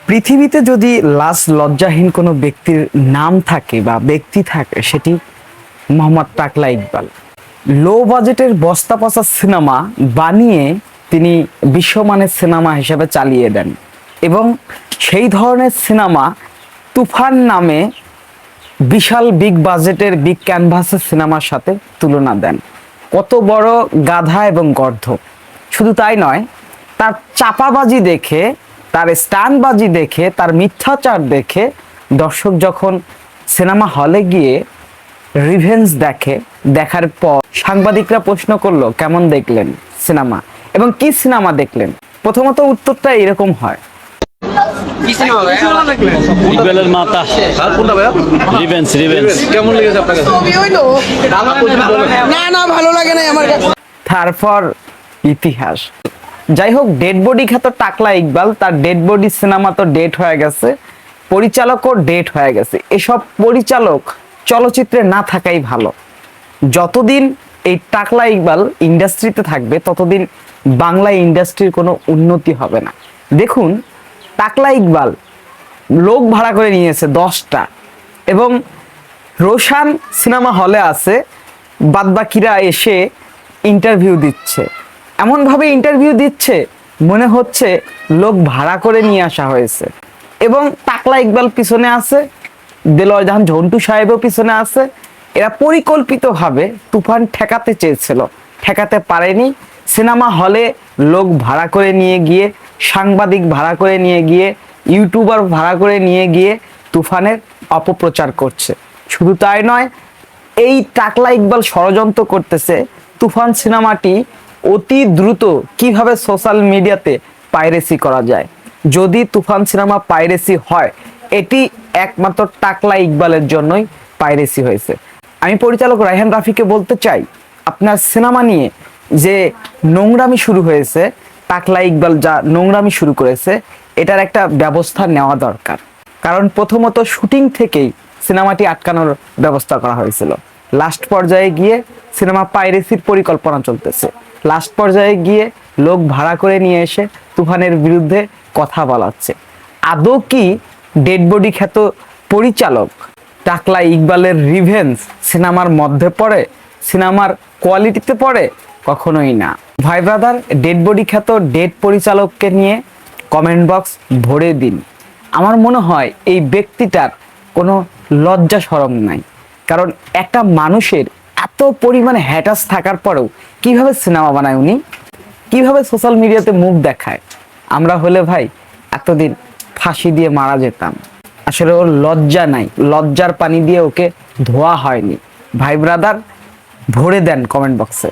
পৃথিবীতে যদি লজ্জাহীন কোনো ব্যক্তির নাম থাকে বা ব্যক্তি থাকে, সেটি মোহাম্মদ টাকলা ইকবাল। লো বাজেটের বস্তা পচা সিনেমা বানিয়ে তিনি বিশ্বমানের সিনেমা হিসেবে চালিয়ে দেন এবং সেই ধরনের সিনেমা তুফান নামে বিশাল বিগ বাজেটের বিগ ক্যানভাসের সিনেমার সাথে তুলনা দেন। কত বড় গাধা এবং গর্ধ! শুধু তাই নয়, তার চাপাবাজি দেখে, তার স্টান্টবাজি দেখে, তার মিথ্যাচার দেখে দর্শক যখন সিনেমা হলে গিয়ে রিভেঞ্জ দেখার পর সাংবাদিকরা প্রশ্ন করলো, কেমন দেখলেন সিনেমা এবং কি সিনেমা দেখলেন? প্রথমত উত্তরটা এরকম হয়, তারপর ইতিহাস। যাই হোক, ডেড বডি খ্যাত টাকলা ইকবাল, তার ডেড বডি সিনেমা তো ডেট হয়ে গেছে, পরিচালকও ডেট হয়ে গেছে। এসব পরিচালক চলচ্চিত্রে না থাকাই ভালো। যতদিন এই টাকলা ইকবাল ইন্ডাস্ট্রিতে থাকবে ততদিন বাংলা ইন্ডাস্ট্রির কোনো উন্নতি হবে না। দেখুন, টাকলা ইকবাল লোক ভাড়া করে নিয়েছে 10টা এবং রোশান সিনেমা হলে আছে, বাদবাকিরা এসে ইন্টারভিউ দিচ্ছে। এমনভাবে ইন্টারভিউ দিচ্ছে মনে হচ্ছে লোক ভাড়া করে নিয়ে আসা হয়েছে। এবং টাকলা ইকবাল পিছনে আছে, দেলোয়ার জাহান ঝন্টু সাহেবও পিছনে আছে। এরা পরিকল্পিতভাবে তুফান ঠেকাতে চেয়েছিল, ঠেকাতে পারেনি। সিনেমা হলে লোক ভাড়া করে নিয়ে গিয়ে, সাংবাদিক ভাড়া করে নিয়ে গিয়ে, ইউটিউবার ভাড়া করে নিয়ে গিয়ে তুফানের অপপ্রচার করছে। শুধু তাই নয়, এই টাকলা ইকবাল ষড়যন্ত্র করতেছে তুফান সিনেমাটি অতি দ্রুত কিভাবে সোশ্যাল মিডিয়াতে পাইরেসি করা যায়। যদি তুফান সিনেমা পাইরেসি হয়, এটি একমাত্র টাকলা ইকবালের জন্যই পাইরেসি হয়েছে। আমি পরিচালক রায়হান রাফিকে বলতে চাই, আপনার সিনেমা নিয়ে যে নোংরামি শুরু হয়েছে, টাকলা ইকবাল যা নোংরামি শুরু করেছে, এটার একটা ব্যবস্থা নেওয়া দরকার। কারণ প্রথমত শুটিং থেকেই সিনেমাটি আটকানোর ব্যবস্থা করা হয়েছিল। লাস্ট পর্যায়ে গিয়ে সিনেমা পাইরেসির পরিকল্পনা চলতেছে। লাস্ট পর্যায়ে গিয়ে লোক ভাড়া করে নিয়ে এসে তুফানের বিরুদ্ধে কথা বলাচ্ছে। আদৌ কি ডেড বডি খ্যাত পরিচালক টাকলা ইকবালের রিভেঞ্জ সিনেমার মধ্যে পড়ে, সিনেমার কোয়ালিটিতে পড়ে? কখনোই না। ভাই ব্রাদার, ডেড বডি খ্যাত ডেড পরিচালককে নিয়ে কমেন্ট বক্স ভরে দিন। আমার মনে হয় এই ব্যক্তিটার কোনো লজ্জা শরম নাই। কারণ একটা মানুষের এত পরিমাণে হ্যাটাস থাকার পরেও কিভাবে সিনেমা বানায় উনি, কিভাবে সোশ্যাল মিডিয়াতে মুখ দেখায়। আমরা হলে ভাই এতদিন ফাঁসি দিয়ে মারা যেতাম। আসলে ওর লজ্জা নাই, লজ্জার পানি দিয়ে ওকে ধোয়া হয়নি। ভাই ব্রাদার, ভরে দেন কমেন্ট বক্সে।